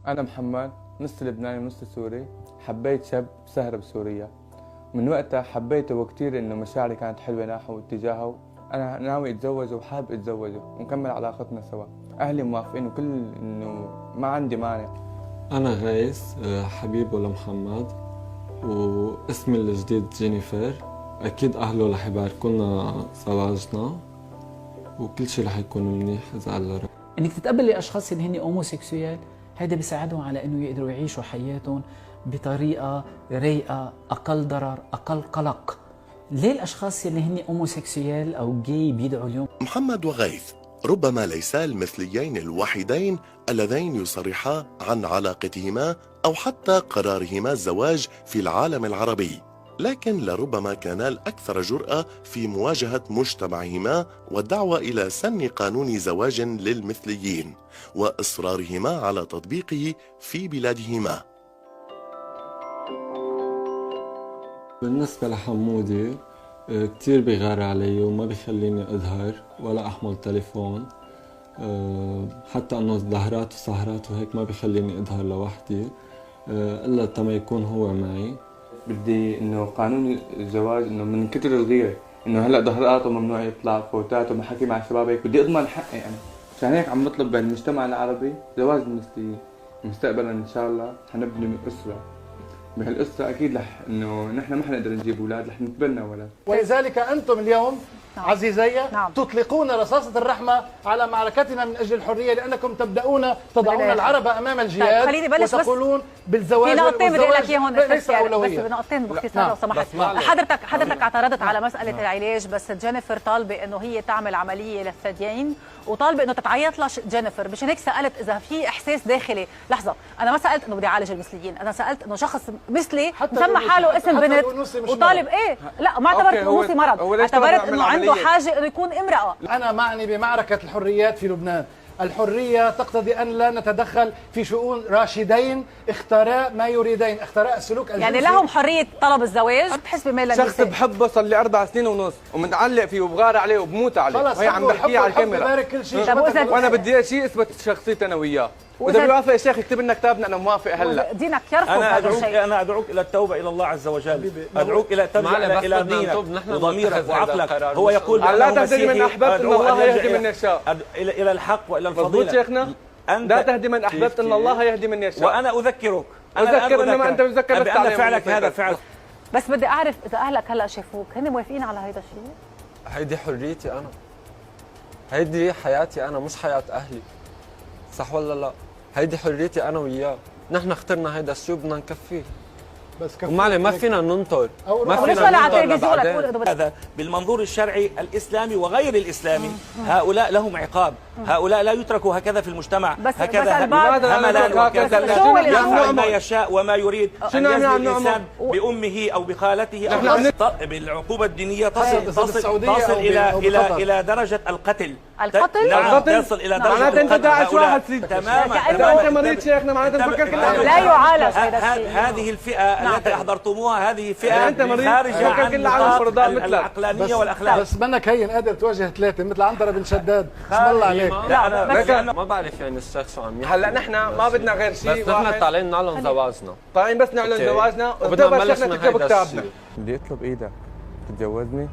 أنا محمد، نص لبناني ونص سوري. حبيت شاب سهر بسوريا، من وقتها حبيته وكتير، إنه مشاعري كانت حلوة نحو واتجاهه. أنا ناوي أتزوجه وحابب أتزوجه ونكمل علاقتنا سوا. أهلي موافقين وكل إنه ما عندي مانع. أنا غيث، حبيبه لمحمد، واسمي الجديد جينيفر. أكيد أهله رح يباركولنا زواجنا وكل شيء رح يكون منيح إذا الله رب. انك تتقبلي اشخاص اللي هن هوموسيكسويال، هذا بيساعدهم على انه يقدروا يعيشوا حياتهم بطريقه رايقه، اقل ضرر، اقل قلق. ليه الاشخاص اللي هن هوموسيكسويال او جاي بيدعوا اليوم؟ محمد وغيث ربما ليسا المثليين الوحيدين اللذين يصرحا عن علاقتهما أو حتى قرارهما الزواج في العالم العربي، لكن لربما كانا الأكثر جرأة في مواجهة مجتمعهما والدعوة إلى سن قانون زواج للمثليين وإصرارهما على تطبيقه في بلادهما. بالنسبة لحمودي كتير بيغار علي وما بيخليني أظهر ولا أحمل تليفون، حتى أنه ظهرات وسهرات وهيك ما بيخليني أظهر لوحدي إلا تما يكون هو معي. بدي إنه قانون الزواج إنه من كتر الغيرة، إنه هلا ظهراته ممنوع يطلع، فوتاته محاكي مع الشباب، هيك بدي أضمن حقي أنا. عشان هيك عم نطلب بالمجتمع العربي زواج المثليين. مستقبلا إن شاء الله حنبني أسرة، بهالقصة أكيد رح إنه نحن ما حنقدر نجيب أولاد، رح نتبنى ولد. ولذلك أنتم اليوم عزيزي نعم. تطلقون رصاصة الرحمة على معركتنا من أجل الحرية، لأنكم تضعون العرب أمام الجهاد. خليني بلش وتقولون بالزواج. في نقطتين بدي اقول لك اياهم ليس أولوية. بس نقطتين باختصار لو سمحت. حضرتك اعترضت على مسألة العلاج، بس جينيفر طالبة إنه هي تعمل عملية للثديين وطالبة إنه تتعيط لها جينيفر، مشان هيك سألت إذا في إحساس داخلي. لحظة، أنا ما سألت إنه بدي أعالج المثليين، أنا سألت إنه شخص مثلي مسمى حاله اسم بنت وطالب إيه؟ لا ما اعتبرت أنوثة مرض، اعتبرت إنه عنده حاجة إنه يكون امرأة. أنا معني بمعركة الحريات في لبنان. الحرية تقتضي أن لا نتدخل في شؤون راشدين اختارا ما يريدين، اختارا السلوك الجنسي. يعني لهم حرية طلب الزواج بحس بميل شخص بحبه صار لي 4 سنين ونص ومتعلق فيه وبغار عليه وبموت عليه، خلص وهي عم بحكيها على الكاميرا. كل شيء. وانا بدي شيء اثبت شخصيتي انا وياه، واذا بيوافق الشيخ يكتب لنا كتابنا انا موافق هلا. دينك يرفض هذا الشيء. انا ادعوك الى التوبه الى الله عز وجل، ادعوك الى ترجع الى دينك وضميرك وعقلك. هو يقول لا تهدي من احببت ان الله يهدي من يشاء، الى الحق والى الفضيله. شيخنا لا تهدي من احببت ان الله يهدي من يشاء. وانا اذكرك، اذكر انما انت مذكر بان فعلك هذا فعل. بس بدي اعرف اذا اهلك هلا شافوك هن موافقين على هذا الشيء؟ هيدي حريتي أنا، هيدي حياتي أنا مش حياة أهلي، صح ولا لا؟ هيدي حريتي أنا وياه، نحن اخترنا هيدا الشيء بدنا نكفيه. بس ومعلي ما فينا ننطر، ما فينا ننطر لبعدين. هذا بالمنظور الشرعي الإسلامي وغير الإسلامي، هؤلاء لهم عقاب، هؤلاء لا يتركوا هكذا في المجتمع، هكذا هملا وكذا يفعل ما يشاء وما يريد أن يزني الإنسان بأمه أو بخالته أو بالعقوبة الدينية تصل إلى درجة القتل. نعم، تصل إلى درجة القتل. انت داعش واحد تماما. انت مريض شيخنا، معناتها تفكر كل لا يعالج هذا الشيء. هذه الفئة التي أحضرتموها هذه فئة خارجة عن العقلانية والأخلاق. بس منك هين قادر تواجه 3 مثل عنترة بن شداد. بسم الله عليك. لا ما بعرف يعني الشيخ شو عم يحكي. هلا نحن ما بدنا غير شيء، بس نحن طالعين نعلن زواجنا، طالعين بس نعلن زواجنا وبدنا نبلش من هيدا كتابنا. الشيء. بدي اطلب ايدك تتجوزني.